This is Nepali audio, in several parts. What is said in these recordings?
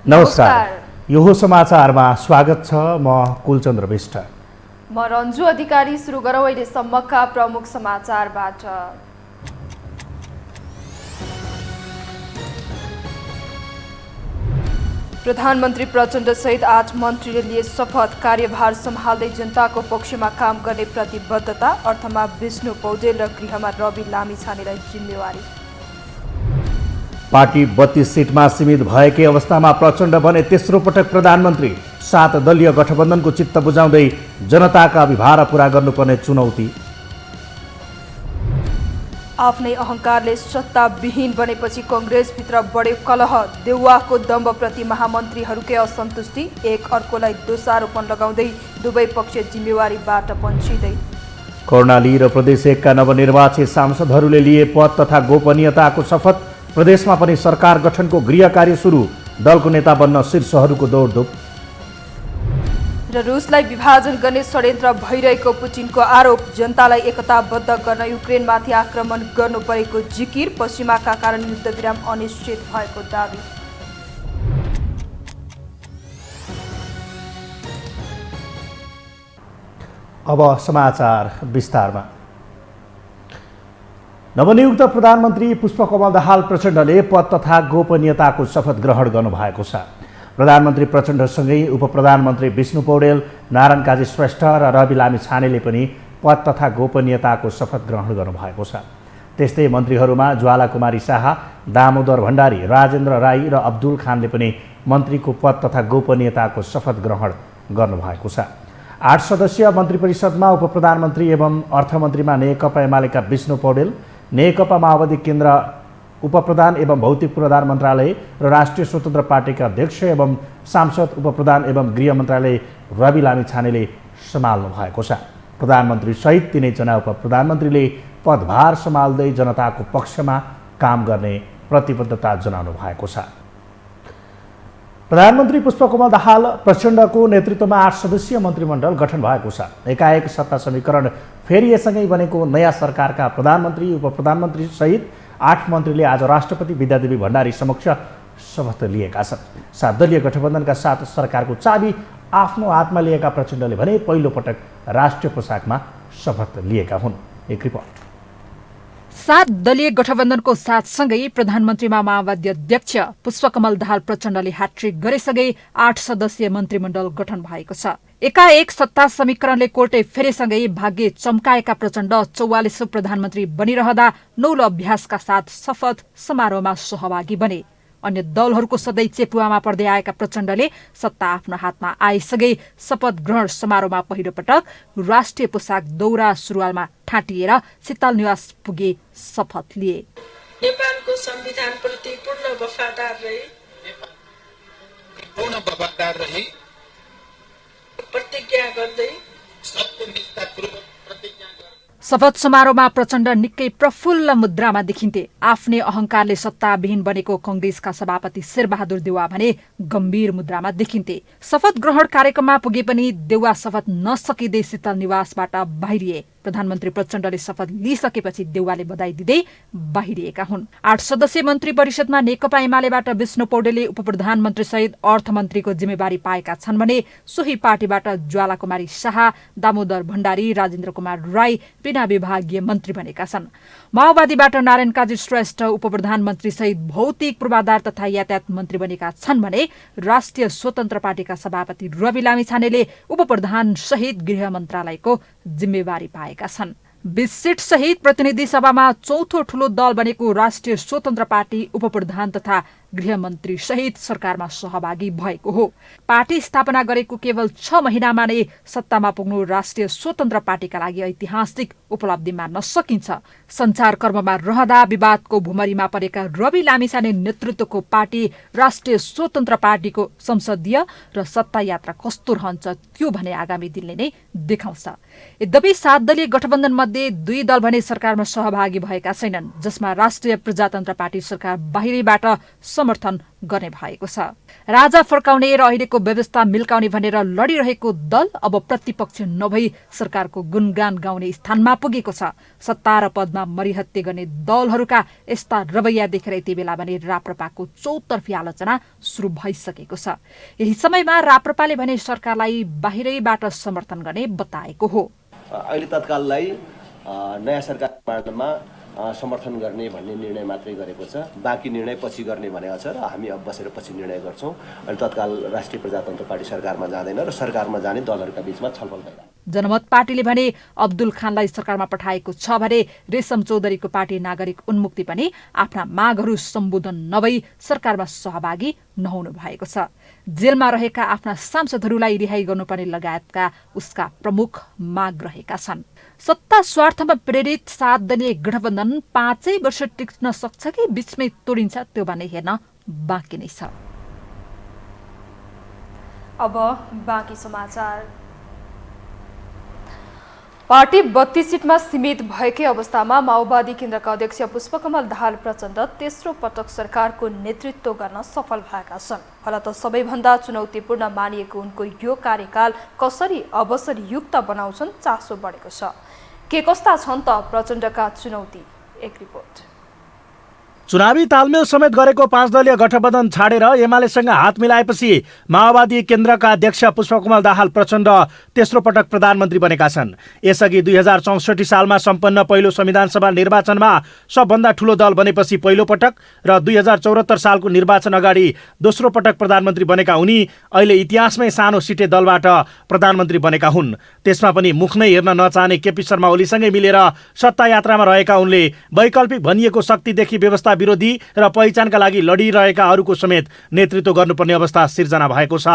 नमस्कार। यो हो समाचारमा स्वागत छ। म कुलचन्द्र विष्ट। म रन्जु अधिकारी। सुरु गरौँ अहिलेसम्मका प्रमुख समाचारबाट। प्रधानमन्त्री प्रचण्ड सहित 8 मन्त्रीले लिए शपथ। कार्यभार सम्हाल्दै जनताको पक्षमा काम गर्ने प्रतिबद्धता। अर्थमा विष्णु पौडेल र गृहमा रवि लामिछानेलाई जिम्मेवारी। पार्टी 32 सिटमा सीमित भएकै अवस्थामा प्रचण्ड बने तेस्रो पटक प्रधानमन्त्री। 7 दलीय गठबन्धनको चित्त बुझाउँदै जनताका अभिभार पूरा गर्नुपर्ने चुनौती। आफ्नै अहङ्कारले सत्ताविहीन बनेपछि कङ्ग्रेसभित्र बढ्यो कलह। देउवाको दम्बप्रति महामन्त्रीहरूकै असन्तुष्टि। एक अर्कोलाई दोषारोपण लगाउँदै दुवै पक्ष जिम्मेवारीबाट पन्छिँदै। कर्णाली र प्रदेश 1 का नवनिर्वाचित सांसदहरूले लिए पद तथा गोपनीयताको शपथ। प्रदेशमा पनि सरकार गठनको गृह कार्य सुरु। दलको नेता बन्न शीर्षहरूको दौडधुप। र रुसलाई विभाजन गर्ने षड्यन्त्र भइरहेको पुटिनको आरोप। जनतालाई एकताबद्ध गर्न युक्रेनमाथि आक्रमण गर्नु परेको जिकिर। पश्चिमाका कारण युद्धविराम अनिश्चित भएको दावी। अब समाचार विस्तारमा। नवनियुक्त प्रधानमन्त्री पुष्पकमल दाहाल प्रचण्डले पद तथा गोपनीयताको शपथ ग्रहण गर्नुभएको छ। प्रधानमन्त्री प्रचण्डसँगै उपप्रधानमन्त्री विष्णु पौडेल, नारायण काजी श्रेष्ठ र रवि लामिछानेले पनि पद तथा गोपनीयताको शपथ ग्रहण गर्नुभएको छ। त्यस्तै मन्त्रीहरूमा ज्वाला कुमारी शाह, दामोदर भण्डारी, राजेन्द्र राई र अब्दुल खानले पनि मन्त्रीको पद तथा गोपनीयताको शपथ ग्रहण गर्नुभएको छ। 8 सदस्यीय मन्त्री परिषदमा उपप्रधानमन्त्री एवं अर्थमन्त्रीमा नेकपा एमालेका विष्णु पौडेल, नेकपा माओवादी केन्द्र उपप्रधान एवं भौतिक पूर्वाधार मन्त्रालय र राष्ट्रिय स्वतन्त्र पार्टीका अध्यक्ष एवं सांसद उपप्रधान एवं गृह मन्त्रालय रवि लामिछानेले सम्हाल्नु भएको छ। प्रधानमन्त्री सहित 3 जना उपप्रधानमन्त्रीले पदभार सम्हाल्दै जनताको पक्षमा काम गर्ने प्रतिबद्धता जनाउनु भएको छ। प्रधानमन्त्री पुष्पकमल दाहाल प्रचण्डको नेतृत्वमा 8 सदस्यीय मन्त्रीमण्डल गठन भएको छ। एकाएक सत्ता समीकरण फेरि यससँगै बनेको नयाँ सरकारका प्रधानमन्त्री उपप्रधानमन्त्री सहित 8 मन्त्रीले आज राष्ट्रपति विद्यादेवी भण्डारी समक्ष शपथ लिएका छन्। 7 दलीय गठबन्धनका साथ सरकारको चाबी आफ्नो हातमा लिएका प्रचण्डले भने पहिलो पटक राष्ट्रिय पोसाकमा शपथ लिएका हुन्। एक रिपोर्ट। 7 दलीय गठबन्धनको साथसँगै प्रधानमन्त्रीमा माओवादी अध्यक्ष पुष्पकमल दाहाल प्रचण्डले ह्याट्रिक गरेसँगै 8 सदस्यीय मन्त्रीमण्डल गठन भएको छ। एकाएक सत्ता समीकरणले कोर्टे फेरेसँगै भाग्य चम्काएका प्रचण्ड 44औं प्रधानमन्त्री बनिरहँदा नौलो अभ्यासका साथ शपथ समारोहमा सहभागी बने। अन्य दलहरूको सधैँ चेपुवामा पर्दै आएका प्रचण्डले सत्ता आफ्नो हातमा आएसँगै शपथ ग्रहण समारोहमा पहिलो पटक राष्ट्रिय पोसाक दौरा सुरुवालमा ठाँटिएर शीतल निवास पुगे शपथ लिए। नेपालको संविधानप्रति पूर्ण वफादार रही प्रतिज्ञा गर्दै शपथ समारोहमा प्रचण्ड निकै प्रफुल्ल मुद्रामा देखिन्थे। आफ्नै अहङ्कारले सत्ताविहीन बनेको कङ्ग्रेसका सभापति शेरबहादुर देउवा भने गम्भीर मुद्रामा देखिन्थे। शपथ ग्रहण कार्यक्रममा पुगे पनि देउवा शपथ नसकिँदै शीतल निवासबाट बाहिरिए। प्रधानमन्त्री प्रचण्डले शपथ लिइसकेपछि देउवाले बधाई दिँदै बाहिरिएका हुन्। 8 सदस्यीय मन्त्री परिषदमा नेकपा एमालेबाट विष्णु पौडेलले उपप्रधानमन्त्री सहित अर्थमन्त्रीको जिम्मेवारी पाएका छन् भने सोही पार्टीबाट ज्वाला कुमारी शाह, दामोदर भण्डारी, राजेन्द्र कुमार राई बिना विभागीय मन्त्री बनेका छन्। माओवादीबाट नारायण काजी श्रेष्ठ उपप्रधानमन्त्री सहित भौतिक पूर्वाधार तथा यातायात मन्त्री बनेका छन् भने राष्ट्रिय स्वतन्त्र पार्टीका सभापति रवि लामिछानेले उपप्रधान सहित गृह मन्त्रालयको जिम्मेवारी पाएका छन्। 20 सीट सहित प्रतिनिधि सभामा चौथो ठूलो दल बनेको राष्ट्रिय स्वतन्त्र पार्टी उपप्रधान तथा गृहमन्त्री सहित सरकारमा सहभागी भएको हो। पार्टी स्थापना गरेको केवल 6 महिनामा नै सत्तामा पुग्नु राष्ट्रिय स्वतन्त्र पार्टीका लागि ऐतिहासिक उपलब्धि मान्न सकिन्छ। संचार कर्ममा रहँदा विवादको भुमरीमा परेका रवि लामिछाने नेतृत्वको पार्टी राष्ट्रिय स्वतन्त्र पार्टीको संसदीय र सत्ता यात्रा कस्तो रहन्छ त्यो भने आगामी दिनले नै देखाउँछ। यद्यपि 7 दलीय गठबन्धन मध्ये 2 दल भने सरकारमा सहभागी भएका छैनन्, जसमा राष्ट्रिय प्रजातन्त्र पार्टी सरकार बाहिरबाट समर्थन गर्ने भएको छ। राजा फर्काउने र अहिलेको व्यवस्था मिल्काउने भनेर लडिरहेको दल अब प्रतिपक्ष नभई सरकारको गुणगान गाउने स्थानमा पुगेको छ। सत्ता र पदमा मरिहत्ते गर्ने दलहरूका यस्ता रवैया देखेर यति बेला भने राप्रपाको चौतर्फी आलोचना सुरु भइसकेको छ। यही समयमा राप्रपाले भने सरकारलाई बाहिरैबाट समर्थन गर्ने बताएको हो। अहिले तत्काललाई नयाँ सरकार निर्माणमा समर्थन गर्ने भन्ने निर्णय मात्रै गरेको छ। बाँकी निर्णय पछि गर्ने भनेको छ र हामी अब बसेर पछि निर्णय गर्छौँ। अहिले तत्काल राष्ट्रिय प्रजातन्त्र पार्टी सरकारमा जाँदैन र सरकारमा जाने दलहरूका बीचमा छलफल भइरहेको छ। जनमत पार्टीले भने अब्दुल खानलाई सरकारमा पठाएको छ भने रेशम चौधरीको पार्टी नागरिक उन्मुक्ति पनि आफ्ना मागहरू सम्बोधन नभई सरकारमा सहभागी नहुनु भएको छ। जेलमा रहेका आफ्ना सांसदहरूलाई रिहाई गर्नुपर्ने लगायतका उसका प्रमुख माग रहेका छन्। सत्ता स्वार्थमा प्रेरित 7 दलीय गठबन्धन 5 वर्ष टिक्न सक्छ कि बीचमै तोडिन्छ त्यो भने हेर्न बाँकी नै छ। अब बाँकी समाचार। पार्टी 32 सिटमा सीमित भएकै अवस्थामा माओवादी केन्द्रका अध्यक्ष पुष्पकमल दाहाल प्रचण्ड तेस्रो पटक सरकारको नेतृत्व गर्न सफल भएका छन्। फलत सबैभन्दा चुनौतीपूर्ण मानिएको उनको यो कार्यकाल कसरी अवसरयुक्त बनाउँछन् चासो बढेको छ। के कस्ता छन् त प्रचण्डका चुनौती? एक रिपोर्ट। चुनावी तालमेल समेत गरेको 5 दलीय गठबन्धन छाडेर एमालेसँग हात मिलाएपछि माओवादी केन्द्रका अध्यक्ष पुष्पकमल दाहाल प्रचण्ड तेस्रो पटक प्रधानमन्त्री बनेका छन्। यसअघि 2064 सालमा सम्पन्न पहिलो संविधानसभा निर्वाचनमा सबभन्दा ठूलो दल बनेपछि पहिलो पटक र 2074 सालको निर्वाचन अगाडि दोस्रो पटक प्रधानमन्त्री बनेका उनी अहिले इतिहासमै सानो सिटे दलबाट प्रधानमन्त्री बनेका हुन्। त्यसमा पनि मुख नै हेर्न नचाहने केपी शर्मा ओलीसँगै मिलेर सत्ता यात्रामा रहेका उनले वैकल्पिक भनिएको शक्तिदेखि व्यवस्था विरोधी र पहिचानका लागि लडिरहेका अरूको समेत नेतृत्व गर्नुपर्ने अवस्था सिर्जना भएको छ।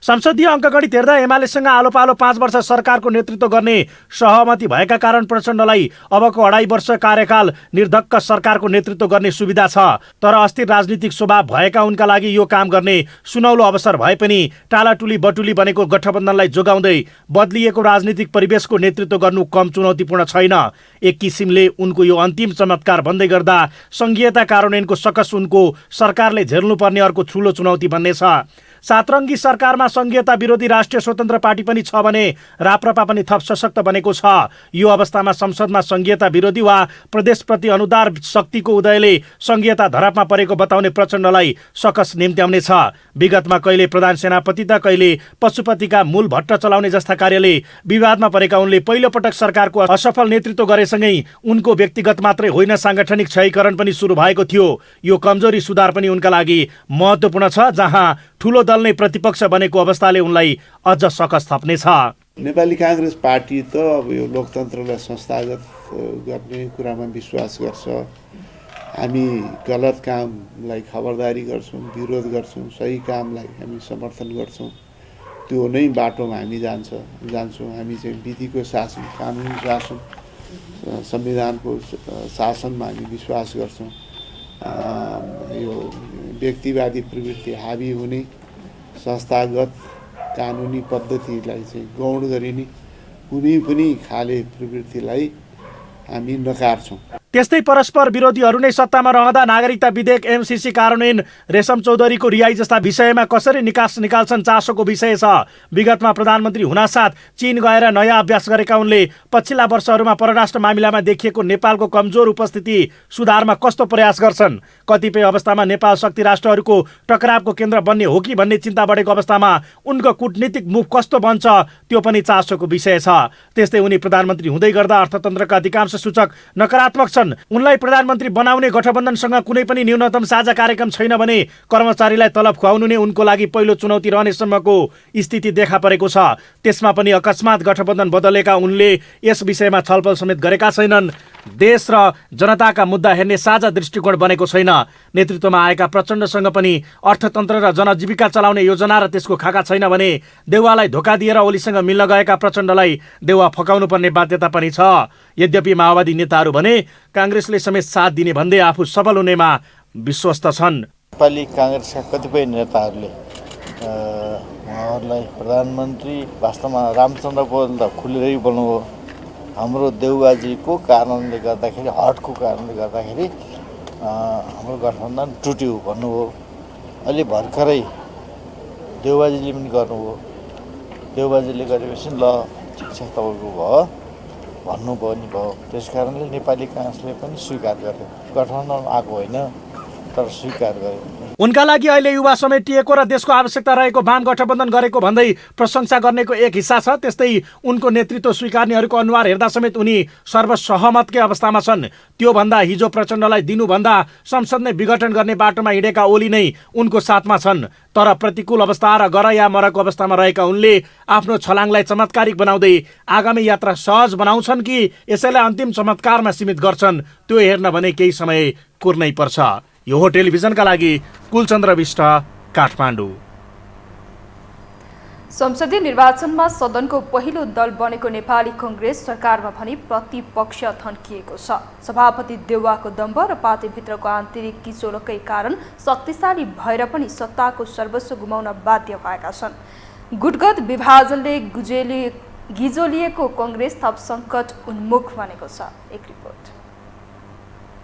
संसदीय अङ्कगणित हेर्दा एमालेसँग आलो पालो 5 वर्ष सरकारको नेतृत्व गर्ने सहमति भएका कारण प्रचण्डलाई अबको 2.5 वर्ष कार्यकाल निर्धक्क सरकारको नेतृत्व गर्ने सुविधा छ। तर अस्थिर राजनीतिक स्वभाव भएका उनका लागि यो काम गर्ने सुनौलो अवसर भए पनि टालाटुली बटुली बनेको गठबन्धनलाई जोगाउँदै बदलिएको राजनीतिक परिवेशको नेतृत्व गर्नु कम चुनौतीपूर्ण छैन। एक किसिमले उनको यो अन्तिम चमत्कार भन्दै गर्दा संघीयता कार्यान्वयनको सकस उनको सरकारले झेल्नुपर्ने अर्को ठूलो चुनौती बन्नेछ। सातरङ्गी सरकारमा संघीयता विरोधी राष्ट्रिय स्वतन्त्र पार्टी पनि छ भने राप्रपा पनि थप सशक्त बनेको छ। यो अवस्थामा संसदमा संघीयता विरोधी वा प्रदेशप्रति अनुदार शक्तिको उदयले संघीयता धरापमा परेको बताउने प्रचण्डलाई सकस निम्त्याउने छ। विगतमा कहिले प्रधान सेनापति त कहिले पशुपतिका मूल भट्ट चलाउने जस्ता कार्यले विवादमा परेका उनले पहिलो पटक सरकारको असफल नेतृत्व गरेसँगै उनको व्यक्तिगत मात्रै होइन सांगठनिक क्षयीकरण पनि सुरु भएको थियो। यो कमजोरी सुधार पनि उनका लागि महत्त्वपूर्ण छ, जहाँ ठूलो दल नै प्रतिपक्ष बनेको अवस्थाले उनलाई अझ सकस थप्नेछ। नेपाली काङ्ग्रेस पार्टी त अब यो लोकतन्त्रलाई संस्थागत गर्ने कुरामा विश्वास गर्छ। हामी गलत कामलाई खबरदारी गर्छौँ, विरोध गर्छौँ, सही कामलाई हामी समर्थन गर्छौँ। त्यो नै बाटोमा हामी जान्छौँ। हामी चाहिँ विधिको शासन, कानुनी शासन, संविधानको शासनमा हामी विश्वास गर्छौँ। यो व्यक्तिवादी प्रवृत्ति हावी हुने, संस्थागत कानुनी पद्धतिलाई चाहिँ गौण गरिने कुनै पनि खाले प्रवृत्तिलाई हामी नकार्छौँ। त्यस्तै परस्पर विरोधीहरू नै सत्तामा रहँदा नागरिकता विधेयक एमसीसी कार्यान्वयन, रेशम चौधरीको रिहाई जस्ता विषयमा कसरी निकाल्छन् चासोको विषय छ। विगतमा प्रधानमन्त्री हुनासाथ चीन गएर नयाँ अभ्यास गरेका उनले पछिल्ला वर्षहरूमा परराष्ट्र मामिलामा देखिएको नेपालको कमजोर उपस्थिति सुधारमा कस्तो प्रयास गर्छन्। कतिपय अवस्थामा नेपाल शक्ति राष्ट्रहरूको टकरावको केन्द्र बन्ने हो कि भन्ने चिन्ता बढेको अवस्थामा उनको कूटनीतिक मुभ कस्तो बन्छ त्यो पनि चासोको विषय छ। त्यस्तै उनी प्रधानमन्त्री हुँदै गर्दा अर्थतन्त्रका अधिकांश सूचक नकारात्मक छन्। उनलाई प्रधानमन्त्री बनाउने गठबन्धनसँग कुनै पनि न्यूनतम साझा कार्यक्रम छैन भने कर्मचारीलाई तलब खुवाउनु नै उनको लागि पहिलो चुनौती रहनेसम्मको स्थिति देखा परेको छ। त्यसमा पनि अकस्मात गठबन्धन बदलेका उनले यस विषयमा छलफल समेत गरेका छैनन्। देश र जनताका मुद्दा हेर्ने साझा दृष्टिकोण बनेको छैन। नेतृत्वमा आएका प्रचण्डसँग पनि अर्थतन्त्र र जनजीविका चलाउने योजना र त्यसको खाका छैन भने देउवालाई धोका दिएर ओलीसँग मिल्न गएका प्रचण्डलाई देउवा फकाउनु पर्ने बाध्यता पनि छ। यद्यपि माओवादी नेताहरू भने काङ्ग्रेसले समेत साथ दिने भन्दै आफू सफल हुनेमा विश्वस्त छन्। नेपाली काङ्ग्रेसका कतिपय नेताहरूले उहाँहरूलाई प्रधानमन्त्री वास्तवमा रामचन्द्र पौडेल त खुलेरै बोल्नुभयो। हाम्रो देउवाजीको कारणले गर्दाखेरि, हटको कारणले गर्दाखेरि हाम्रो गठबन्धन टुट्यो भन्नुभयो। अहिले भर्खरै देउबाजीले पनि गर्नुभयो। देउबाजीले गरेपछि ल ठिक छ तपाईँको भयो भन्नुभयो नि भयो। त्यस कारणले नेपाली काङ्ग्रेसले पनि स्वीकार गर्यो। गठबन्धन आएको होइन तर स्वीकार गर्यो। उनका लागि अहिले युवा समेटिएको र देशको आवश्यकता रहेको वाम गठबन्धन गरेको भन्दै प्रशंसा गर्नेको एक हिस्सा छ। त्यस्तै उनको नेतृत्व स्वीकार्नेहरूको अनुहार हेर्दा समेत उनी सर्वसहमतकै अवस्थामा छन्। त्योभन्दा हिजो प्रचण्डलाई दिनुभन्दा संसद नै विघटन गर्ने बाटोमा हिँडेका ओली नै उनको साथमा छन्। तर प्रतिकूल अवस्था र गर या मरको अवस्थामा रहेका उनले आफ्नो छलाङलाई चमत्कारिक बनाउँदै आगामी यात्रा सहज बनाउँछन् कि यसैलाई अन्तिम चमत्कारमा सीमित गर्छन्, त्यो हेर्न भने केही समय कुर्नै पर्छ। यो हो टेलिभिजनका लागि कुलचन्द्र विष्ट, काठमाडौँ। संसदीय निर्वाचनमा सदनको पहिलो दल बनेको नेपाली कङ्ग्रेस सरकारमा भने प्रतिपक्ष थन्किएको छ। सभापति देउवाको दम्भ र पार्टीभित्रको आन्तरिक किचोलकै कारण शक्तिशाली भएर पनि सत्ताको सर्वस्व गुमाउन बाध्य भएका छन्। गुटगत विभाजनले गिजोलिएको कङ्ग्रेस थप सङ्कट उन्मुख बनेको छ। एक रिपोर्ट।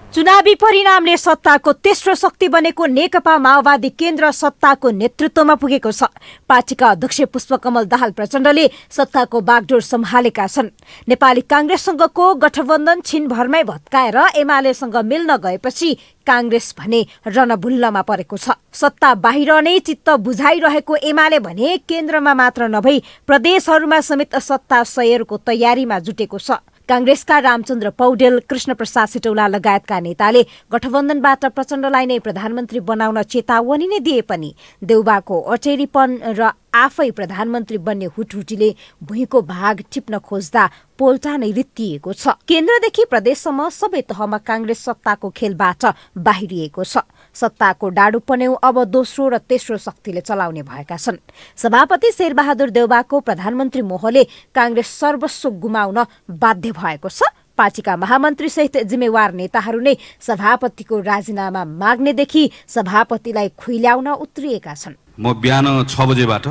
चुनावी परिणामले सत्ताको तेस्रो शक्ति बनेको नेकपा माओवादी केन्द्र सत्ताको नेतृत्वमा पुगेको छ। पार्टीका अध्यक्ष पुष्पकमल दाहाल प्रचण्डले सत्ताको बागडोर सम्हालेका छन्। नेपाली काङ्ग्रेससँगको गठबन्धन छिनभरमै भत्काएर एमालेसँग मिल्न गएपछि काङ्ग्रेस भने रणभुल्लमा परेको छ। सत्ता बाहिर नै चित्त बुझाइरहेको एमाले भने केन्द्रमा मात्र नभई प्रदेशहरूमा समेत सत्ता सयरको तयारीमा जुटेको छ। काङ्ग्रेसका रामचन्द्र पौडेल, कृष्णप्रसाद सिटौला लगायतका नेताले गठबन्धनबाट प्रचण्डलाई नै प्रधानमन्त्री बनाउन चेतावनी नै दिए पनि देउबाको अटेरीपन र आफै प्रधानमन्त्री बन्ने हुटहुटीले भुइँको भाग टिप्न खोज्दा पोल्टा नै रित्तिएको छ। केन्द्रदेखि प्रदेशसम्म सबै तहमा काङ्ग्रेस सत्ताको खेलबाट बाहिरिएको छ। सत्ताको डाडु पन्यौ अब दोस्रो र तेस्रो शक्तिले चलाउने भएका छन्। सभापति शेरबहादुर देउवाको प्रधानमन्त्री मोहले काङ्ग्रेस सर्वस्व गुमाउन बाध्य भएको छ। पार्टीका महामन्त्री सहित जिम्मेवार नेताहरू नै सभापतिको राजीनामा माग्नेदेखि सभापतिलाई खुइल्याउन उत्रिएका छन्। म बिहान 6 बजेबाट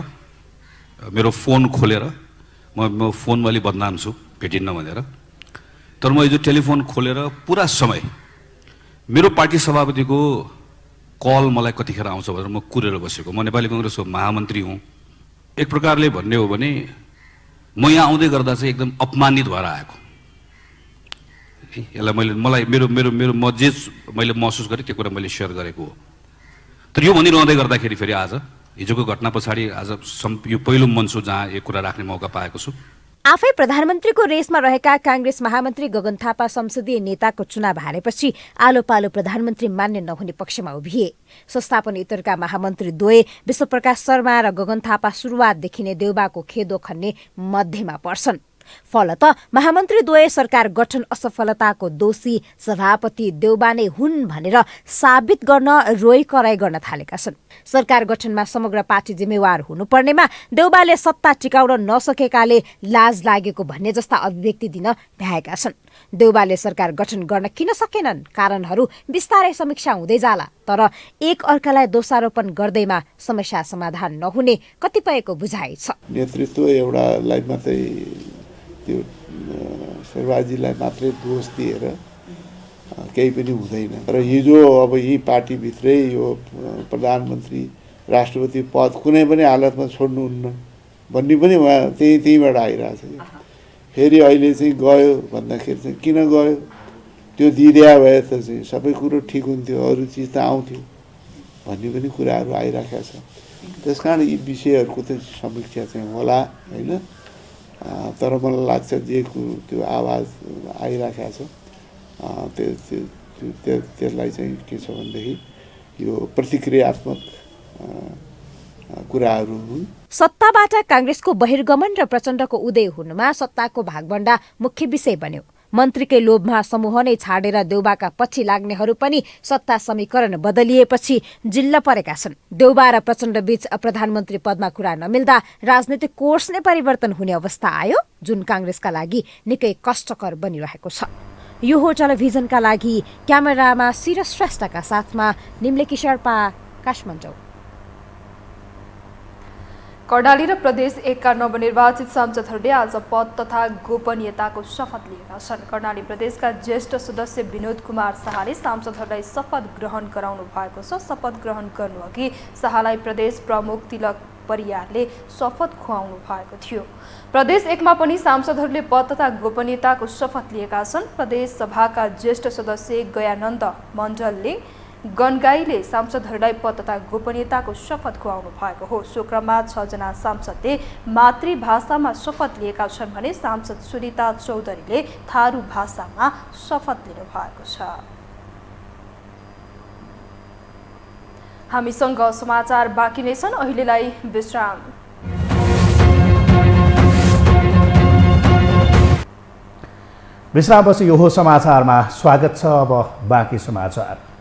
मेरो फोन खोलेर म फोनमा अलि बदनाम छु भेटिन्न भनेर, तर म हिजो टेलिफोन खोलेर पुरा समय मेरो पार्टी सभापतिको कल मलाई कतिखेर आउँछ भनेर म कुरेर बसेको। म नेपाली काङ्ग्रेसको महामन्त्री हुँ। एक प्रकारले भन्ने हो भने म यहाँ आउँदै गर्दा चाहिँ एकदम अपमानित भएर आएको। यसलाई मैले महसुस गरेँ, त्यो कुरा मैले सेयर गरेको हो। तर यो भनिरहँदै गर्दाखेरि फेरि आज हिजोको घटना पछाडि आज यो पहिलो मञ्च हो जहाँ यो कुरा राख्ने मौका पाएको छु। आफै प्रधानमन्त्रीको रेसमा रहेका काङ्ग्रेस महामन्त्री गगन थापा संसदीय नेताको चुनाव हारेपछि आलो पालो प्रधानमन्त्री मान्य नहुने पक्षमा उभिए। संस्थापन इतरका महामन्त्री द्वय विश्वप्रकाश शर्मा र गगन थापा सुरुवातदेखि नै देउबाको खेदो खन्ने मध्यमा पर्छन्। फलत महामन्त्री द्वय सरकार गठन असफलताको दोषी सभापति देउबा नै हुन् भनेर साबित गर्न रोइ कराई गर्न थालेका छन्। सरकार गठनमा समग्र पार्टी जिम्मेवार हुनुपर्नेमा देउबाले सत्ता टिकाउन नसकेकाले लाज लागेको भन्ने जस्ता अभिव्यक्ति दिन भ्याएका छन्। देउबाले सरकार गठन गर्न किन सकेनन्? कारणहरू बिस्तारै समीक्षा हुँदै जाला, तर एक अर्कालाई दोषारोपण गर्दैमा समस्या समाधान नहुने कतिपयको बुझाइ छ। नेतृत्व एउटालाई मात्रै त्यो शेरबाजीलाई मात्रै दोष दिएर केही पनि हुँदैन। र हिजो अब यही पार्टीभित्रै यो प्रधानमन्त्री राष्ट्रपति पद कुनै पनि हालतमा छोड्नुहुन्न भन्ने पनि उहाँ त्यहीँबाट आइरहेछ। फेरि अहिले चाहिँ गयो भन्दाखेरि चाहिँ किन गयो, त्यो दिइदिया भए त चाहिँ सबै कुरो ठिक हुन्थ्यो, अरू चिज त आउँथ्यो भन्ने पनि कुराहरू आइरहेका छ। त्यस कारण यी विषयहरूको त समीक्षा चाहिँ होला होइन, तर मलाई लाग्छ जे त्यो आवाज आइरहेको छ त्यसलाई चाहिँ के छ भनेदेखि यो प्रतिक्रियात्मक कुराहरू हुन्। सत्ताबाट काङ्ग्रेसको बहिर्गमन र प्रचण्डको उदय हुनुमा सत्ताको भागभण्डा मुख्य विषय बन्यो। मन्त्रीकै लोभमा समूह नै छाडेर देउबाका पछि लाग्नेहरू पनि सत्ता समीकरण बदलिएपछि जिल्ल परेका छन्। देउबा र प्रचण्ड बीच प्रधानमन्त्री पदमा कुरा नमिल्दा राजनीतिक कोर्स नै परिवर्तन हुने अवस्था आयो, जुन काङ्ग्रेसका लागि निकै कष्टकर बनिरहेको छ। यो हो टेलिभिजनका लागि क्यामेरामा सिरस श्रेष्ठका साथमा निम्लेकी शेर्पा, काठमाडौँ। कर्णाली र प्रदेश 1 का नवनिर्वाचित सांसदहरूले आज पद तथा गोपनीयताको शपथ लिएका छन्। कर्णाली प्रदेशका ज्येष्ठ सदस्य विनोद कुमार शाहले सांसदहरूलाई शपथ ग्रहण गराउनु भएको छ। शपथ ग्रहण गर्नुअघि शाहलाई प्रदेश प्रमुख तिलक परियारले शपथ खुवाउनु भएको थियो। प्रदेश 1 मा पनि सांसदहरूले पद तथा गोपनीयताको शपथ लिएका छन्। प्रदेश सभाका ज्येष्ठ सदस्य गयानन्द मण्डलले गणगाईले सांसदहरूलाई पद तथा गोपनीयताको शपथ खुवाउनु भएको हो। सो क्रममा 6 जना सांसदले मातृभाषामा शपथ लिएका छन् भने सांसद सुनिता चौधरीले थारू भाषामा शपथ लिनु भएको छ। हामीसँग समाचार बाँकी नै छन्, अहिलेलाई विश्राम। विश्रामपछि यो समाचारमा स्वागत छ। अब बाँकी समाचार।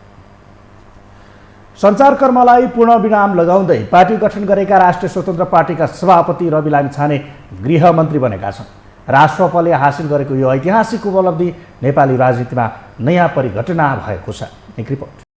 सञ्चारकर्मलाई पूर्ण विराम लगाउँदै पार्टी गठन गरेका राष्ट्रिय स्वतन्त्र पार्टीका सभापति रवि लामिछाने गृहमन्त्री बनेका छन्। राष्ट्रपतिले हासिल गरेको यो ऐतिहासिक उपलब्धि नेपाली राजनीतिमा नयाँ परिघटना भएको छ। एक रिपोर्ट।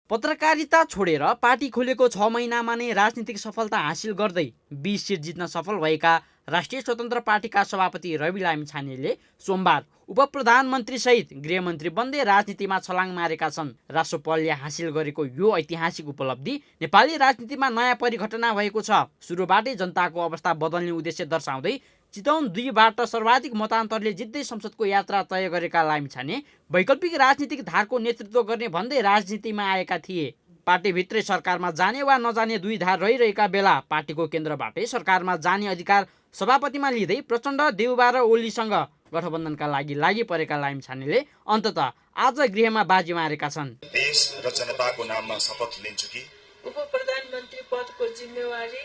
पत्रकारिता छोडेर पार्टी खोलेको 6 महिनामा नै राजनीतिक सफलता हासिल गर्दै 20 सिट जित्न सफल भएका राष्ट्रिय स्वतन्त्र पार्टीका सभापति रवि लामिछानेले सोमबार उपप्रधानमन्त्री सहित गृहमन्त्री बन्दै राजनीतिमा छलाङ मारेका छन्। राष्ट्रपतिले हासिल गरेको यो ऐतिहासिक उपलब्धि नेपाली राजनीतिमा नयाँ परिघटना भएको छ। सुरुबाटै जनताको अवस्था बदल्ने उद्देश्य दर्शाउँदै चितवन 2बाट सर्वाधिक मतान्तरले जित्दै संसदको यात्रा तय गरेका लामिछाने वैकल्पिक राजनीतिक धारको नेतृत्व गर्ने भन्दै राजनीतिमा आएका थिए। पार्टीभित्रै सरकारमा जाने वा नजाने दुई धार रहिरहेका बेला पार्टीको केन्द्रबाटै सरकारमा जाने अधिकार सभापतिमा लिँदै प्रचण्ड, देउबा र ओलीसँग गठबन्धनका लागि परेका लामिछानेले अन्ततः आज गृहमा बाजी मारेका छन्। देश र जनताको नाममा शपथ लिन्छु कि उपप्रधानमन्त्री पदको जिम्मेवारी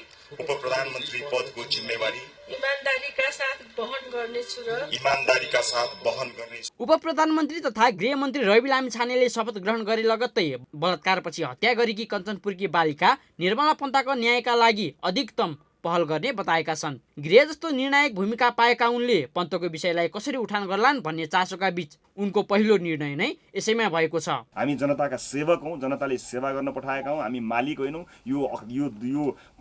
इमानदारीका साथ वहन गर्नेछु। उपप्रधानमन्त्री तथा गृहमन्त्री रवि लामिछानेले शपथ ग्रहण गरे लगत्तै बलात्कारपछि हत्या गरेकी कञ्चनपुरकी बालिका निर्मला पन्थाको न्यायका लागि अधिकतम पहल गर्ने बताएका छन्। गृह जस्तो निर्णायक भूमिका पाएका उनले पन्तको विषयलाई कसरी उठान गर्लान् भन्ने चासोका बीच उनको पहिलो निर्णय नै यसैमा भएको छ। हामी जनताका सेवक हौं, जनताले सेवा गर्न पठाएका हौं, हामी मालिक होइनौं। यो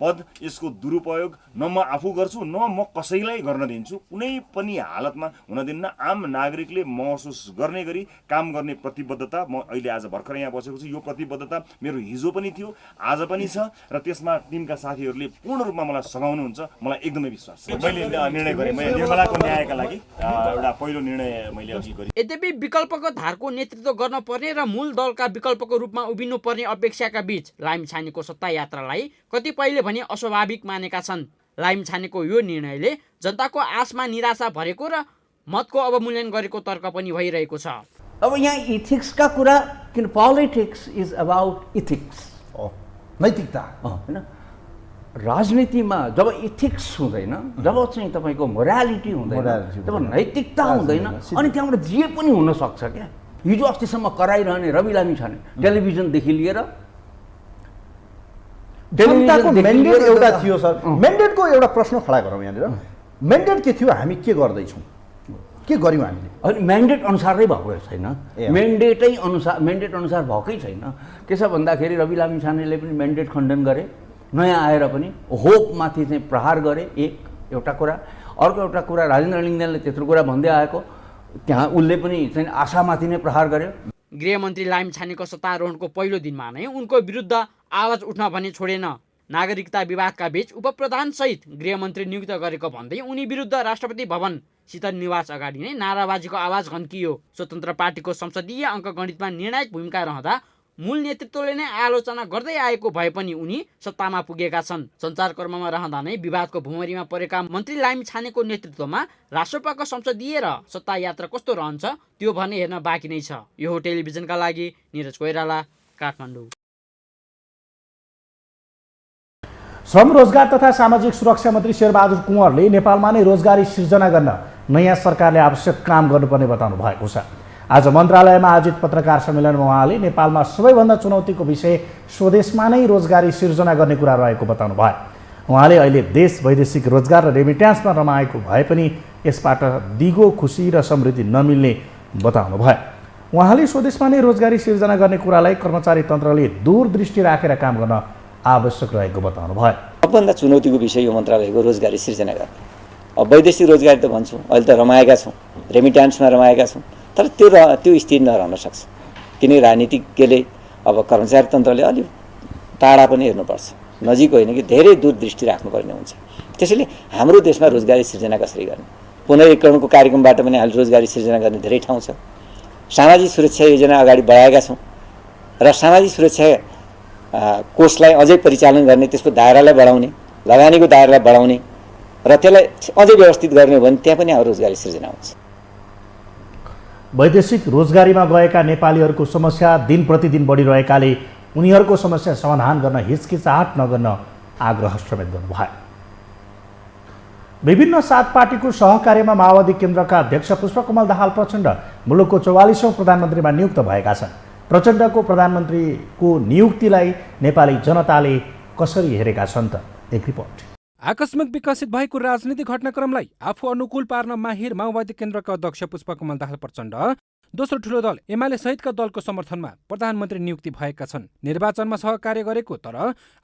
पद यसको दुरुपयोग न म आफू गर्छु न म कसैलाई गर्न दिन्छु। कुनै पनि हालतमा हुन दिन्न। आम नागरिकले महसुस गर्ने गरी काम गर्ने प्रतिबद्धता म अहिले आज भर्खर यहाँ बसेको छु। यो प्रतिबद्धता मेरो हिजो पनि थियो, आज पनि छ र त्यसमा टिमका साथीहरूले पूर्ण रूपमा मलाई सघाउनुहुन्छ। मलाई एकदमै विश्वास छ। मैले निर्णय गरेँ, मैले निर्मलाको न्यायका लागि एउटा पहिलो निर्णय मैले अघि गरेँ। यद्यपि विकल्पको धारको नेतृत्व गर्न पर्ने र मूल दलका विकल्पको रूपमा उभिनु पर्ने अपेक्षाका बीच लामिछानेको सत्ता यात्रालाई कतिपयले भने अस्वाभाविक मानेका छन्। लामिछानेको यो निर्णयले जनताको आशमा निराशा भरेको र मतको अवमूल्यन गरेको तर्क पनि भइरहेको छ। अब यहाँ इथिक्सका कुरा, किन पोलिटिक्स इज अबाउट इथिक्स, नैतिकता हैन। राजनीतिमा जब इथिक्स हुँदैन, जब चाहिँ तपाईँको मोरालिटी हुँदैन, जब नैतिकता हुँदैन, अनि त्यहाँबाट जे पनि हुन सक्छ क्या। हिजो अस्तिसम्म कराइरहने रवि लामिछाने टेलिभिजनदेखि लिएर जनताको मेन्डेट एउटा थियो सर। मेन्डेटको एउटा प्रश्न खडा गरौँ यहाँनिर। मेन्डेट के थियो, हामी के गर्दैछौँ, के गर्यौँ हामीले? अनि मेन्डेट अनुसार नै भएको छैन। मेन्डेट अनुसार भएकै छैन। के छ भन्दाखेरि रवि लामिछानेले पनि मेन्डेट खण्डन गरे, नयाँ आएर पनि होपमाथि चाहिँ प्रहार गरे। एउटा कुरा। अर्को एउटा कुरा, राजेन्द्र लिङ्गदेनले त्यत्रो कुरा भन्दै आएको, त्यहाँ उसले पनि चाहिँ आशामाथि नै प्रहार गर्यो। गृहमन्त्री लामिछानेको सत्तारोहणको पहिलो दिनमा नै उनको विरुद्ध आवाज उठ्न भने छोडेन। नागरिकता विवादका बीच उपप्रधान सहित गृहमन्त्री नियुक्त गरेको भन्दै उनी विरुद्ध राष्ट्रपति भवन शीतल निवास अगाडि नै नाराबाजीको आवाज घन्कियो। स्वतन्त्र पार्टीको संसदीय अङ्कगणितमा निर्णायक भूमिका रहँदा मूल नेतृत्वले नै आलोचना गर्दै आएको भए पनि उनी सत्तामा पुगेका छन्। सञ्चारकर्ममा रहँदा नै विवादको भुमरीमा परेका मन्त्री लामिछानेको नेतृत्वमा राष्ट्रपाको संसदीय र सत्ता यात्रा कस्तो रहन्छ त्यो भने हेर्न बाँकी नै छ। यो हो टेलिभिजनका लागि निरज कोइराला, काठमाडौँ। श्रम, रोजगार तथा सामाजिक सुरक्षा मन्त्री शेरबहादुर कुँवरले नेपालमा नै रोजगारी सिर्जना गर्न नयाँ सरकारले आवश्यक काम गर्नुपर्ने बताउनु भएको छ। आज मन्त्रालयमा आयोजित पत्रकार सम्मेलनमा उहाँले नेपालमा सबैभन्दा चुनौतीको विषय स्वदेशमा नै रोजगारी सिर्जना गर्ने कुरा रहेको बताउनु भयो। उहाँले अहिले देश वैदेशिक रोजगार र रेमिट्यान्समा रमाएको भए पनि यसबाट दिगो खुसी र समृद्धि नमिल्ने बताउनु भयो। उहाँले स्वदेशमा नै रोजगारी सिर्जना गर्ने कुरालाई कर्मचारी तन्त्रले दूरदृष्टि राखेर काम गर्न आवश्यक रहेको बताउनु भयो। सबभन्दा चुनौतीको विषय यो मन्त्रालयको रोजगारी सिर्जना गर्ने। अब वैदेशिक रोजगारी त भन्छौँ, अहिले त रमाएका छौँ, रेमिट्यान्समा रमाएका छौँ, तर त्यो स्थिर नरहन सक्छ। किनकि राजनीतिज्ञले अब कर्मचारी तन्त्रले अलि टाढा पनि हेर्नुपर्छ, नजिक होइन कि धेरै दूरदृष्टि राख्नुपर्ने हुन्छ। त्यसैले हाम्रो देशमा रोजगारी सिर्जना कसरी गर्ने, पुनरीकरणको कार्यक्रमबाट पनि हामीले रोजगारी सिर्जना गर्ने धेरै ठाउँ छ। सामाजिक सुरक्षा योजना अगाडि बढाएका छौँ र सामाजिक सुरक्षा कोषलाई अझै परिचालन गर्ने, त्यसको दायरालाई बढाउने, लगानीको दायरालाई बढाउने र त्यसलाई अझै व्यवस्थित गर्ने हो भने त्यहाँ पनि अब रोजगारी सिर्जना हुन्छ। वैदेशिक रोजगारीमा गएका नेपालीहरूको समस्या दिन प्रतिदिन बढिरहेकाले उनीहरूको समस्या समाधान गर्न हिचकिचाहट नगर्न आग्रह समेत गर्नुभयो। विभिन्न 7 पार्टीको सहकार्यमा माओवादी केन्द्रका अध्यक्ष पुष्पकमल दाहाल प्रचण्ड मुलुकको 44औं प्रधानमन्त्रीमा नियुक्त भएका छन्। प्रचण्डको प्रधानमन्त्रीको नियुक्तिलाई नेपाली जनताले कसरी हेरेका छन् त? एक रिपोर्ट। आकस्मिक विकसित भएको राजनीतिक घटनाक्रमलाई आफू अनुकूल पार्न माहिर माओवादी केन्द्रका अध्यक्ष पुष्पकमल दाहाल प्रचण्ड दोस्रो ठूलो दल एमाले सहितका दलको समर्थनमा प्रधानमन्त्री नियुक्ति भएका छन्। निर्वाचनमा सहकार्य गरेको तर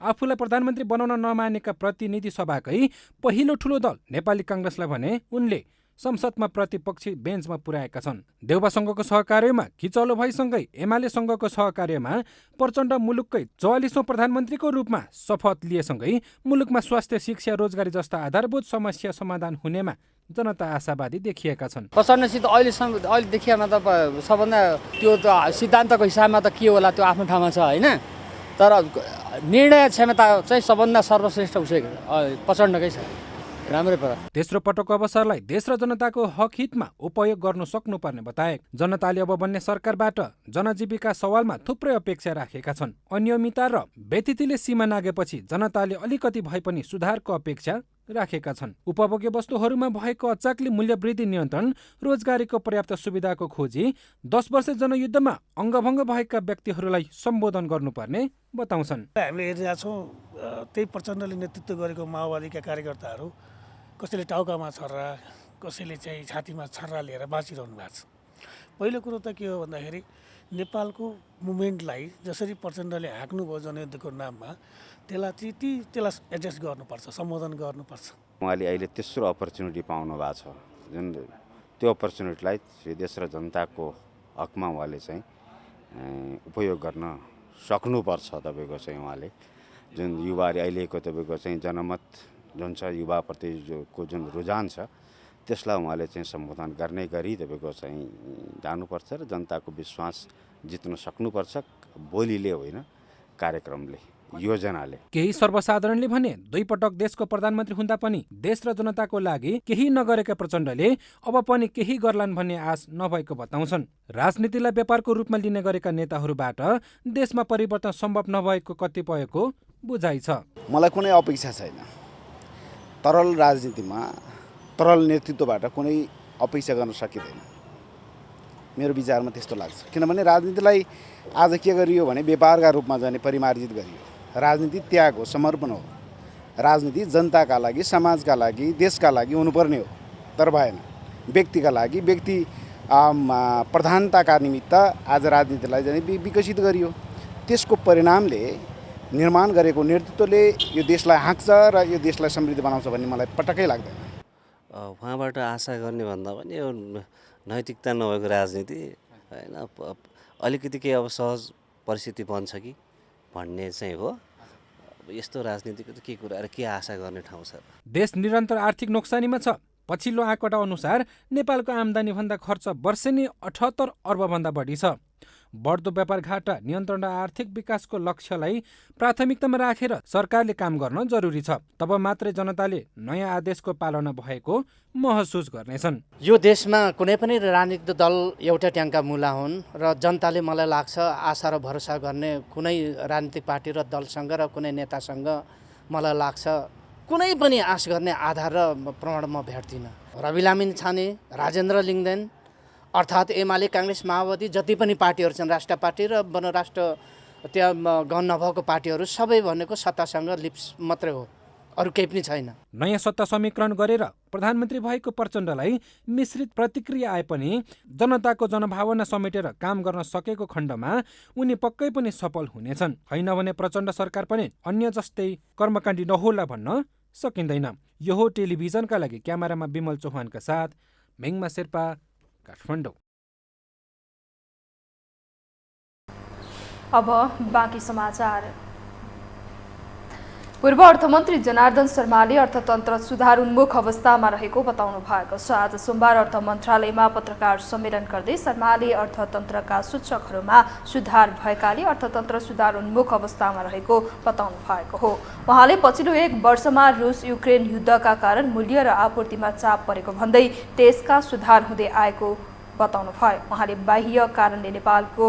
आफूलाई प्रधानमन्त्री बनाउन नमानेका प्रतिनिधि सभाकै पहिलो ठूलो दल नेपाली कांग्रेसलाई भने उनले संसदमा प्रतिपक्षी बेन्चमा पुर्याएका छन्। देउबासँगको सहकार्यमा खिचौलो भएसँगै एमालेसँगको सहकार्यमा प्रचण्ड मुलुककै 44औं प्रधानमन्त्रीको रूपमा शपथ लिएसँगै मुलुकमा स्वास्थ्य, शिक्षा, रोजगारी जस्ता आधारभूत समस्या समाधान हुनेमा जनता आशावादी देखिएका छन्। प्रचण्डसित अहिले देखिएमा त सबभन्दा त्यो त सिद्धान्तको हिसाबमा त के होला त्यो आफ्नो ठाउँमा छ होइन, तर निर्णय क्षमता चाहिँ सबभन्दा सर्वश्रेष्ठ उसै प्रचण्डकै छ। राम्रै परा। तेस्रो पटकको अवसरलाई देश र जनताको हक हितमा उपयोग गर्नु सक्नुपर्ने बताए। जनताले अब बन्ने सरकारबाट जनजीविका सवालमा थुप्रै अपेक्षा राखेका छन्। अनियमितता र व्यतिथिले सीमा नागेपछि जनताले अलिकति भए पनि सुधारको अपेक्षा राखेका छन्। उपभोग्य वस्तुहरूमा भएको अचाक्ली मूल्य वृद्धि नियन्त्रण, रोजगारीको पर्याप्त सुविधाको खोजी, 10 वर्ष जनयुद्धमा अङ्गभङ्ग भएका व्यक्तिहरूलाई सम्बोधन गर्नुपर्ने बताउँछन्। हामीले हेरिरहेका छौँ त्यही प्रचण्डले नेतृत्व गरेको माओवादीका कार्यकर्ताहरू कसैले टाउकामा छर्रा, कसैले चाहिँ छातीमा छर्रा लिएर बाँचिरहनु भएको छ। पहिलो कुरो त के हो भन्दाखेरि नेपालको मुभमेन्टलाई जसरी प्रचण्डले हाँक्नुभयो जनयुद्धको नाममा त्यसलाई एड्रेस गर्नुपर्छ, सम्बोधन गर्नुपर्छ। उहाँले अहिले तेस्रो अपर्च्युनिटी पाउनु भएको छ, जुन त्यो अपर्च्युनिटीलाई देश र जनताको हकमा उहाँले चाहिँ उपयोग गर्न सक्नुपर्छ। तपाईँको चाहिँ उहाँले जुन युवाले अहिलेको तपाईँको चाहिँ जनमत जुन छ युवाप्रति को जुन रुझान छ त्यसलाई उहाँले चाहिँ सम्बोधन गर्ने गरी तपाईँको चाहिँ जानुपर्छ र जनताको विश्वास जित्न सक्नुपर्छ, बोलीले होइन कार्यक्रमले, योजनाले। केही सर्वसाधारणले भने 2 पटक देशको प्रधानमन्त्री हुँदा पनि देश र जनताको लागि केही नगरेका प्रचण्डले अब पनि केही गर्लान् भन्ने आश नभएको बताउँछन्। राजनीतिलाई व्यापारको रूपमा लिने गरेका नेताहरूबाट देशमा परिवर्तन सम्भव नभएको कतिपयको बुझाइ छ। मलाई कुनै अपेक्षा छैन। तरल राजनीतिमा तरल नेतृत्वबाट कुनै अपेक्षा गर्न सकिँदैन, मेरो विचारमा त्यस्तो लाग्छ। किनभने राजनीतिलाई आज के गरियो भने व्यापारका रूपमा जाने परिमार्जित गरियो। राजनीति त्याग हो, समर्पण हो। राजनीति जनताका लागि, समाजका लागि, देशका लागि हुनुपर्ने हो, तर भएन व्यक्तिका लागि। व्यक्ति प्रधानताका निमित्त आज राजनीतिलाई जाने विकसित गरियो। त्यसको परिणामले निर्माण गरेको नेतृत्वले यो देशलाई हाँक्छ र यो देशलाई समृद्ध बनाउँछ भन्ने मलाई पटक्कै लाग्दैन। उहाँबाट आशा गर्ने भन्दा पनि यो नैतिकता नभएको राजनीति होइन, अलिकति केही अब सहज परिस्थिति बन्छ कि भन्ने चाहिँ हो। यस्तो राजनीतिको त के कुरा र के आशा गर्ने ठाउँ छ? देश निरन्तर आर्थिक नोक्सानीमा छ। पछिल्लो आँकडा अनुसार नेपालको आम्दानीभन्दा खर्च वर्षेनी 78 अर्बभन्दा बढी छ। बढ्दो व्यापार घाटा नियन्त्रण र आर्थिक विकासको लक्ष्यलाई प्राथमिकतामा राखेर सरकारले काम गर्न जरुरी छ। तब मात्रै जनताले नयाँ आदेशको पालना भएको महसुस गर्नेछन्। यो देशमा कुनै पनि राजनीतिक दल एउटा ट्याङ्का मुला हुन् र जनताले मलाई लाग्छ आशा र भरोसा गर्ने कुनै राजनीतिक पार्टी र दलसँग र कुनै नेतासँग मलाई लाग्छ कुनै पनि आश गर्ने आधार र प्रमाण म भेट्दिनँ। रवि लामी छाने, राजेन्द्र लिङ्गदेन अर्थात् एमाले, काङ्ग्रेस, माओवादी जति पनि पार्टीहरू छन्, राष्ट्र पार्टी र बनराष्ट्र त्यहाँ गहन नभएको पार्टीहरू सबै भनेको सत्तासँग लिप्स मात्रै हो। अरू केही पनि छैन। नयाँ सत्ता समीकरण गरेर प्रधानमन्त्री भएको प्रचण्डलाई मिश्रित प्रतिक्रिया आए पनि जनताको जनभावना समेटेर काम गर्न सकेको खण्डमा उनी पक्कै पनि सफल हुनेछन्। होइन भने प्रचण्ड सरकार पनि अन्य जस्तै कर्मकाण्डी नहोला भन्न सकिँदैन। यो हो टेलिभिजनका लागि क्यामेरामा विमल चौहानका साथ मेङमा शेर्पा, काठमाडौँ। अब बाँकी समाचार। पूर्व अर्थमन्त्री जनार्दन शर्माले अर्थतन्त्र सुधार उन्मुख अवस्थामा रहेको बताउनु भएको छ। आज सोमबार अर्थ मन्त्रालयमा पत्रकार सम्मेलन गर्दै शर्माले अर्थतन्त्रका सूचकहरूमा सुधार भएकाले अर्थतन्त्र सुधार उन्मुख अवस्थामा रहेको बताउनु भएको हो। उहाँले पछिल्लो 1 वर्षमा रुस युक्रेन युद्धका कारण मूल्य र आपूर्तिमा चाप परेको भन्दै त्यसका सुधार हुँदै आएको बताउनु भयो। उहाँले बाह्य कारणले नेपालको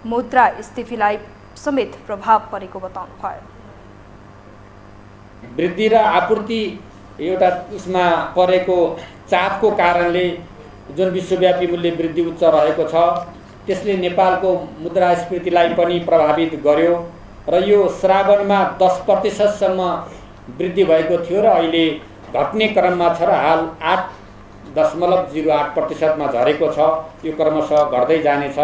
मुद्रास्फीतिलाई समेत प्रभाव परेको बताउनु भयो। वृद्धि र आपूर्ति एउटा उसमा परेको चापको कारणले जुन विश्वव्यापी मूल्य वृद्धि उच्च रहेको छ त्यसले नेपालको मुद्रास्फीतिलाई पनि प्रभावित गर्यो र यो श्रावणमा 10% वृद्धि भएको थियो र अहिले घट्ने क्रममा छ र हाल 8.08% झरेको छ। यो क्रमशः घट्दै जानेछ।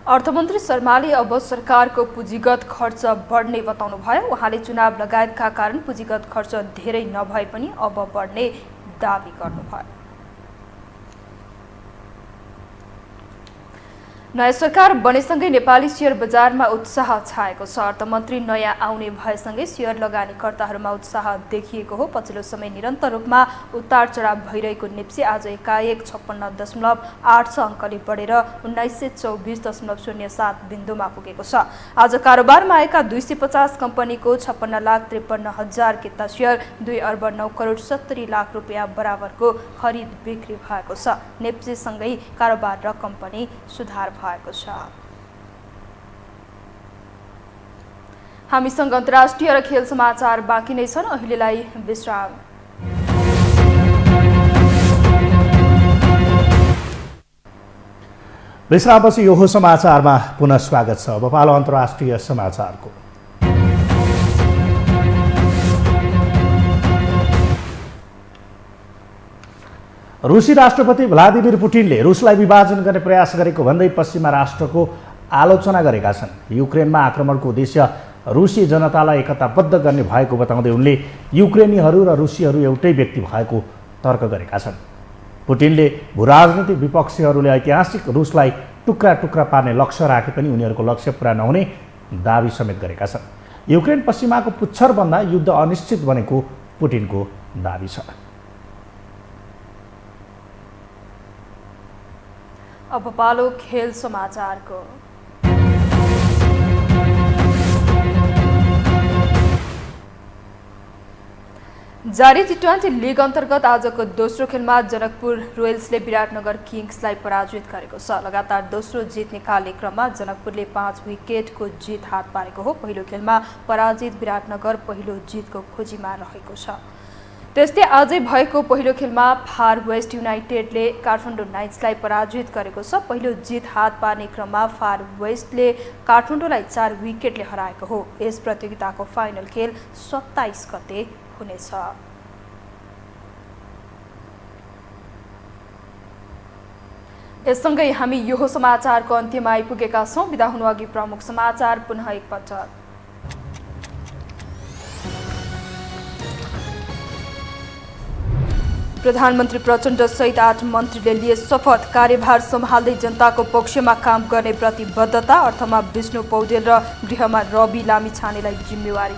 अर्थमन्त्री शर्माले अब सरकारको पुँजीगत खर्च बढ्ने बताउनु भयो। उहाँले चुनाव लगायतका कारण पुँजीगत खर्च धेरै नभए पनि अब बढ्ने दावी गर्नुभयो। नयाँ सरकार बनेसँगै नेपाली सेयर बजारमा उत्साह छाएको छ। अर्थमन्त्री नयाँ आउने भएसँगै सेयर लगानीकर्ताहरूमा उत्साह देखिएको हो। पछिल्लो समय निरन्तर रूपमा उतार चढाव भइरहेको नेप्से आज एकाएक 56.86 अङ्कले बढेर 1924.07 बिन्दुमा पुगेको छ। आज कारोबारमा आएका 250 कम्पनीको 56,53,000 किता सेयर 2 अर्ब 9 करोड 70 लाख रुपियाँ बराबरको खरिद बिक्री भएको छ। नेप्सेसँगै कारोबार रकम पनि सुधार भएको छ। हामीसँग अन्तर्राष्ट्रिय र खेल समाचार बाँकी नै छन्। अहिलेलाई विश्राम। विश्रामपछि यो समाचारमा पुनः स्वागत छ। अब पालो अन्तर्राष्ट्रिय समाचारको। रुसी राष्ट्रपति भ्लादिमिर पुटिनले रुसलाई विभाजन गर्ने प्रयास गरेको भन्दै पश्चिमा राष्ट्रको आलोचना गरेका छन्। युक्रेनमा आक्रमणको उद्देश्य रुसी जनतालाई एकताबद्ध गर्ने भएको बताउँदै उनले युक्रेनीहरू र रुसीहरू एउटै व्यक्ति भएको तर्क गरेका छन्। पुटिनले भूराजनीतिक विपक्षीहरूले ऐतिहासिक रुसलाई टुक्रा टुक्रा पार्ने लक्ष्य राखे पनि उनीहरूको लक्ष्य पुरा नहुने दावी समेत गरेका छन्। युक्रेन पश्चिमाको पुच्छरभन्दा युद्ध अनिश्चित बनेको पुटिनको दावी छ। अब पालो खेल समाचारको। जारी टी20 लिग अन्तर्गत आजको दोस्रो खेलमा जनकपुर रोयल्सले विराटनगर किङ्सलाई पराजित गरेको छ। लगातार दोस्रो जित निकाल्ने क्रममा जनकपुरले 5 विकेटको जित हात पारेको हो। पहिलो खेलमा पराजित विराटनगर पहिलो जितको खोजीमा रहेको छ। त्यस्तै आजै भएको पहिलो खेलमा फार वेस्ट युनाइटेडले काठमाडौँ नाइट्सलाई पराजित गरेको छ। पहिलो जित हात पार्ने क्रममा फार वेस्टले काठमाडौँलाई 4 विकेटले हराएको हो। यस प्रतियोगिताको फाइनल खेल 27 गते हुनेछ। यससँगै हामी यो समाचारको अन्त्यमा आइपुगेका छौँ। बिदा हुनु अघि प्रमुख समाचार पुनः एकपटक। प्रधानमन्त्री प्रचण्ड सहित 8 मन्त्रीले लिए शपथ। कार्यभार सम्हाल्दै जनताको पक्षमा काम गर्ने प्रतिबद्धता। अर्थमा विष्णु पौडेल र गृहमा रवि लामिछानेलाई जिम्मेवारी।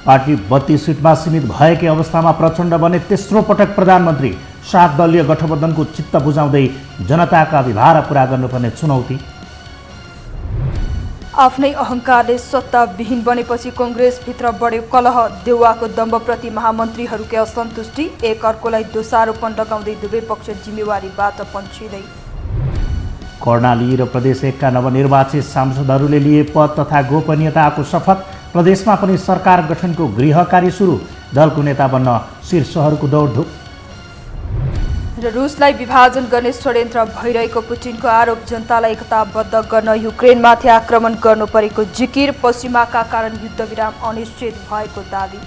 पार्टी 32 सिटमा सीमित भएकै अवस्थामा प्रचण्ड बने तेस्रो पटक प्रधानमन्त्री। 7 दलीय गठबन्धनको चित्त बुझाउँदै जनताका अभिभार पुरा गर्नुपर्ने चुनौती। आफ्नै अहङ्कारले सत्ताविहीन बनेपछि कङ्ग्रेसभित्र बढ्यो कलह। देउवाको दम्बप्रति महामन्त्रीहरूकै असन्तुष्टि। एक अर्कोलाई दोषारोपण लगाउँदै दुवै पक्ष जिम्मेवारीबाट पन्छिँदै। कर्णाली र प्रदेश 1 का नवनिर्वाचित सांसदहरूले लिए पद तथा गोपनीयताको शपथ। प्रदेशमा पनि सरकार गठनको गृह कार्य सुरु। दलको नेता बन्न शीर्षहरूको दौडधुप। र रुसलाई विभाजन गर्ने षड्यन्त्र भइरहेको पुटिनको आरोप, जनतालाई एकताबद्ध गर्न युक्रेनमाथि आक्रमण गर्नु परेको जिकिर, पश्चिमाका कारण युद्धविराम अनिश्चित भएको दावी।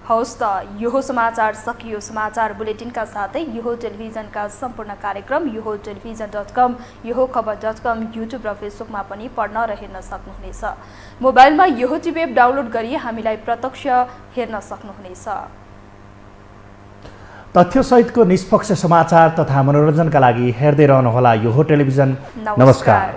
हौस् त यो समाचार सकियो। समाचार बुलेटिनका साथै यो टेलिभिजनका सम्पूर्ण कार्यक्रम yoho.television.com, yoho.khabar.com, युट्युब र फेसबुकमा पनि पढ्न र हेर्न सक्नुहुनेछ। मोबाइलमा योहो टिभी एप डाउनलोड गरी हामीलाई प्रत्यक्ष हेर्न सक्नुहुनेछ। तथ्यसहितको निष्पक्ष समाचार तथा मनोरञ्जनका लागि हेर्दै रहनुहोला योहो टेलिभिजन। नमस्कार।